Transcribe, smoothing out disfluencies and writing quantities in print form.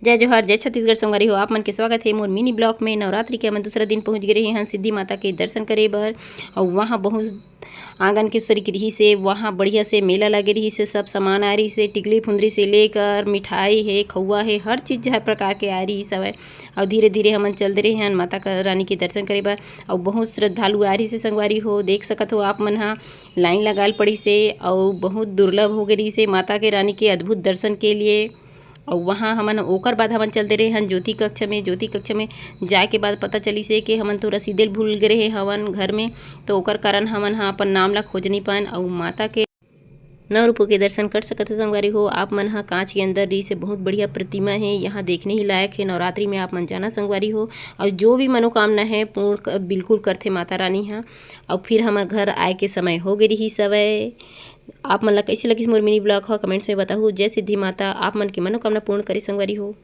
जय जोहार जय छत्तीसगढ़ संगवारी हो। आप मन के स्वागत है मोर मिनी ब्लॉक में। नवरात्रि के हमन दूसरा दिन पहुंच गए रहे हैं सिद्धि माता के दर्शन करे बर। और वहाँ बहुत आंगन के सरिक रही से, वहाँ बढ़िया से मेला लगे रही से, सब सामान आ रही से, टिकली फुंदरी से लेकर मिठाई है, खौआ है, हर चीज़ हर प्रकार के आ रही सब है। और धीरे धीरे हमन चलते रहे हैं माता रानी के दर्शन करे बर। और बहुत श्रद्धालु आ रही से संगवारी हो, देख सकत हो आप मन हा लाइन लगाल पड़ी से। और बहुत दुर्लभ हो गई से माता के रानी के अद्भुत दर्शन के लिए। और वहाँ हमन ओकर बाद हमन चलते रहे हन ज्योति कक्ष में जाए के बाद पता चली से कि हमन तो रसीदेल भूल गए रहे हवन घर में। तो ओकर कारण हमन हा अपन नाम ला खोज नहीं पान और माता के नौ रूपों के दर्शन कर सकत हो संगवारी हो। आप मन हा कांच के अंदर रही से बहुत बढ़िया प्रतिमा है, यहाँ देखने ही लायक है। नवरात्रि में आप मन जाना संगवारी हो और जो भी मनोकामना है पूर्ण बिल्कुल करथे माता रानी हा। और फिर हमार घर आए के समय हो गई रही सवय। आप मन ला कैसे लगिस मोर मिनी ब्लॉग ह कमेंट्स में बताहू। जय सिद्धि माता, आप मन की मनोकामना पूर्ण करे संगवारी हो।